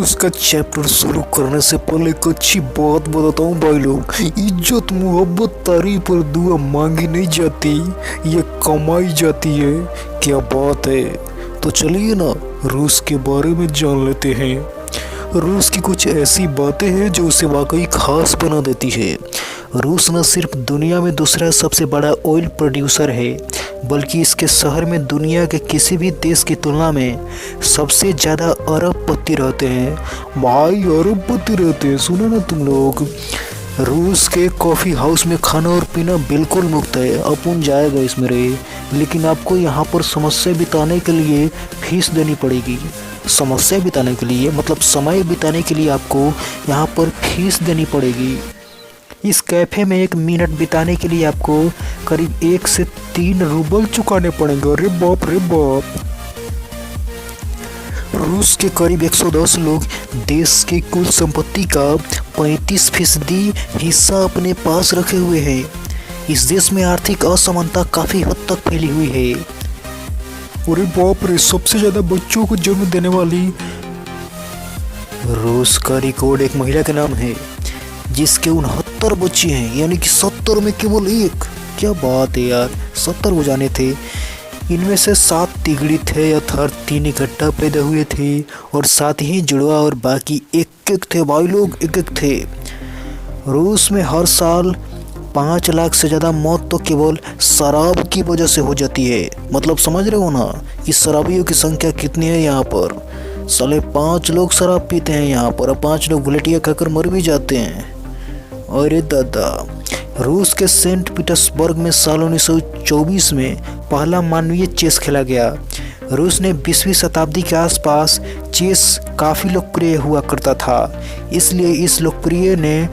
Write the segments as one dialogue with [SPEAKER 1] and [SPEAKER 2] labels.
[SPEAKER 1] रूस का चैप्टर शुरू करने से पहले एक अच्छी बात बताता हूँ भाई लोग। इज्जत मोहब्बत तारीफ और दुआ मांगी नहीं जाती, ये कमाई जाती है। क्या बात है। तो चलिए ना रूस के बारे में जान लेते हैं। रूस की कुछ ऐसी बातें हैं जो उसे वाकई खास बना देती है। रूस न सिर्फ दुनिया में दूसरा सबसे बड़ा ऑयल प्रोड्यूसर है, बल्कि इसके शहर में दुनिया के किसी भी देश की तुलना में सबसे ज़्यादा अरबपति रहते हैं। भाई अरबपति रहते हैं, सुनो ना तुम लोग। रूस के कॉफ़ी हाउस में खाना और पीना बिल्कुल मुफ्त है, अपन जाएगा इसमें रहे, लेकिन आपको यहाँ पर समस्या बिताने के लिए फीस देनी पड़ेगी। समस्या बिताने के लिए मतलब समय बिताने के लिए आपको यहाँ पर फीस देनी पड़ेगी। इस कैफ़े में 1 मिनट बिताने के लिए आपको करीब 1 से 3 रूबल चुकाने पड़ेंगे। अरे बाप रे बाप। रूस के करीब 110 लोग देश की कुल संपत्ति का 35% हिस्सा अपने पास रखे हुए हैं। इस देश में आर्थिक असमानता काफ़ी हद तक फैली हुई है। अरे बाप रे, सबसे ज़्यादा बच्चों को जन्म देने वाली रूस का रिकॉर्ड एक महिला के नाम है, जिसके 69 बच्चे हैं, यानी कि 70 में केवल 1। क्या बात है यार, 70 हो जाने थे। इनमें से 7 तिगड़ी थे अर्थात 3 इकट्ठा पैदा हुए थे, और 7 ही जुड़वा, और बाकी एक थे भाई लोग, एक थे। रूस में हर साल 5 लाख से ज़्यादा मौत तो केवल शराब की वजह से हो जाती है। मतलब समझ रहे हो ना कि शराबियों की संख्या कितनी है यहाँ पर। साले 5 लोग शराब पीते हैं यहाँ पर, और 5 लोग गुलेटिया खाकर मर भी जाते हैं। अरे दादा। रूस के सेंट पीटर्सबर्ग में साल 1924 में पहला मानवीय चेस खेला गया। रूस ने 20वीं शताब्दी के आसपास चेस काफ़ी लोकप्रिय हुआ करता था, इसलिए इस लोकप्रिय ने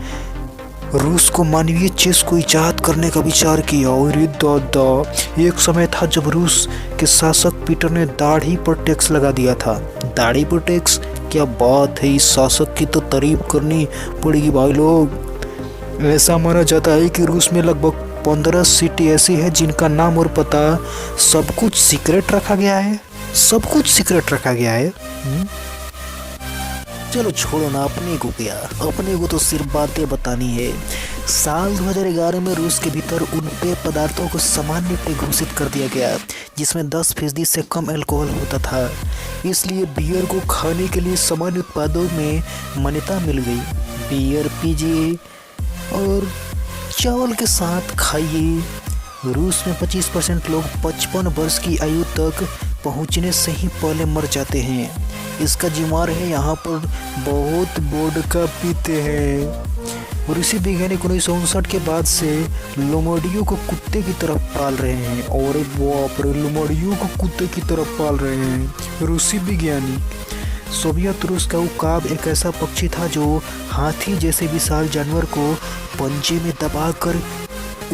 [SPEAKER 1] रूस को मानवीय चेस को इजाद करने का विचार किया। और दादा, एक समय था जब रूस के शासक पीटर ने दाढ़ी पर टैक्स लगा दिया था। दाढ़ी पर टैक्स, क्या बात है। इस शासक की तो तारीफ करनी पड़ेगी भाई लोग। ऐसा माना जाता है कि रूस में लगभग 15 सिटी ऐसी है जिनका नाम और पता सब कुछ सीक्रेट रखा गया है। सब कुछ सीक्रेट रखा गया है। चलो छोड़ो ना, अपने को क्या, अपने को तो सिर्फ बातें बतानी है। साल 2011 में रूस के भीतर उन पेय पदार्थों को सामान्य पेय घोषित कर दिया गया जिसमें 10% से कम अल्कोहल होता था। इसलिए बियर को खाने के लिए सामान्य उत्पादों में मान्यता मिल गई। बियर पीजिए और चावल के साथ खाइए। रूस में 25% लोग 55 वर्ष की आयु तक पहुंचने से ही पहले मर जाते हैं। इसका जिम्मेदार है यहाँ पर बहुत वोडका पीते हैं। रूसी वैज्ञानिक 1959 के बाद से लोमड़ियों को कुत्ते की तरफ पाल रहे हैं। और बाप रे, लोमड़ियों को कुत्ते की तरफ पाल रहे हैं रूसी वैज्ञानिक। सोवियत रूस का उकाब एक ऐसा पक्षी था जो हाथी जैसे विशाल जानवर को पंजे में दबाकर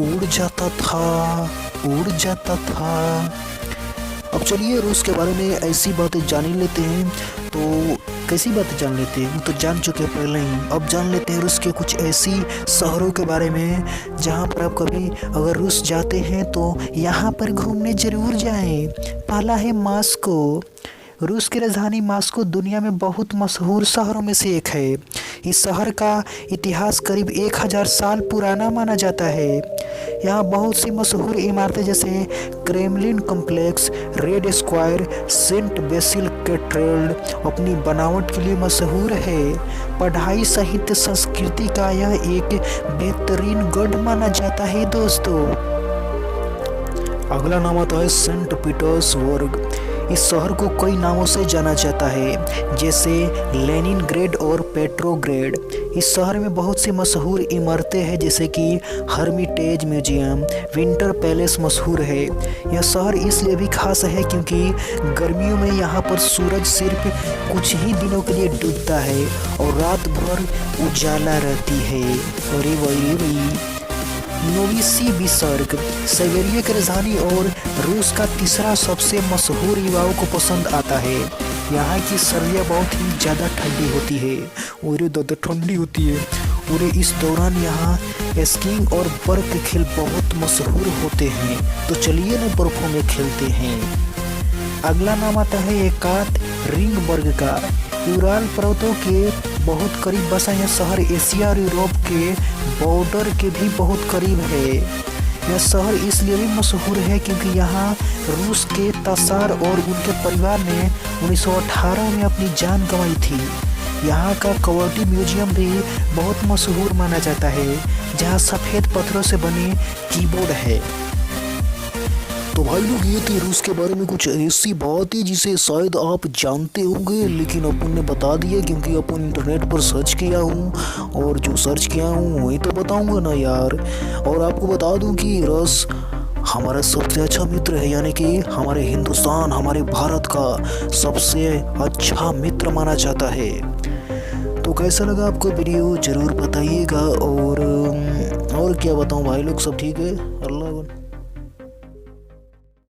[SPEAKER 1] उड़ जाता था। अब चलिए रूस के बारे में ऐसी बातें जान ही लेते हैं। तो कैसी बातें जान लेते हैं, तो जान चुके पहले ही। अब जान लेते हैं रूस के कुछ ऐसी शहरों के बारे में जहां पर आप कभी अगर रूस जाते हैं तो यहाँ पर घूमने ज़रूर जाएं। पहला है मास्को। रूस की राजधानी मास्को दुनिया में बहुत मशहूर शहरों में से एक है। इस शहर का इतिहास करीब 1000 साल पुराना माना जाता है। यहाँ बहुत सी मशहूर इमारतें जैसे Kremlin complex, Red Square, Saint Basil cathedral अपनी बनावट के लिए मशहूर है। पढ़ाई, साहित्य, संस्कृति का यह एक बेहतरीन गढ़ माना जाता है दोस्तों। अगला नाम आता है सेंट पीटर्सबर्ग। इस शहर को कई नामों से जाना जाता है, जैसे लेनिनग्रेड और पेट्रोग्रेड। इस शहर में बहुत सी मशहूर इमारतें हैं, जैसे कि हर्मिटेज म्यूजियम, विंटर पैलेस मशहूर है। यह शहर इसलिए भी खास है क्योंकि गर्मियों में यहाँ पर सूरज सिर्फ कुछ ही दिनों के लिए डूबता है और रात भर उजाला रहती है। अरे वही नोविसिबिर्स्क साइबेरिया की राजधानी और रूस का तीसरा सबसे मशहूर युवाओं को पसंद आता है। यहाँ की सर्दियाँ बहुत ही ज़्यादा ठंडी होती है। और ज़्यादा ठंडी होती है और इस दौरान यहाँ स्कीइंग और बर्फ के खेल बहुत मशहूर होते हैं। तो चलिए ना बर्फों में खेलते हैं। अगला नाम आता है एकात रिंगबर्ग का। यूराल पर्वतों के बहुत करीब बसा यह शहर एशिया और यूरोप के बॉर्डर के भी बहुत करीब है। यह शहर इसलिए भी मशहूर है क्योंकि यहाँ रूस के तसार और उनके परिवार ने 1918 में अपनी जान गंवाई थी। यहाँ का कबड्डी म्यूजियम भी बहुत मशहूर माना जाता है, जहाँ सफ़ेद पत्थरों से बने कीबोर्ड है। तो भाई लोग, ये थी रूस के बारे में कुछ ऐसी बात है जिसे शायद आप जानते होंगे, लेकिन अपन ने बता दिया क्योंकि अपन इंटरनेट पर सर्च किया हूँ और जो सर्च किया हूँ वही तो बताऊँगा ना यार। और आपको बता दूँ कि रूस हमारा सबसे अच्छा मित्र है, यानी कि हमारे हिंदुस्तान, हमारे भारत का सबसे अच्छा मित्र माना जाता है। तो कैसा लगा आपको वीडियो ज़रूर बताइएगा। और क्या बताऊँ भाई लोग, सब ठीक है। अल्लाह।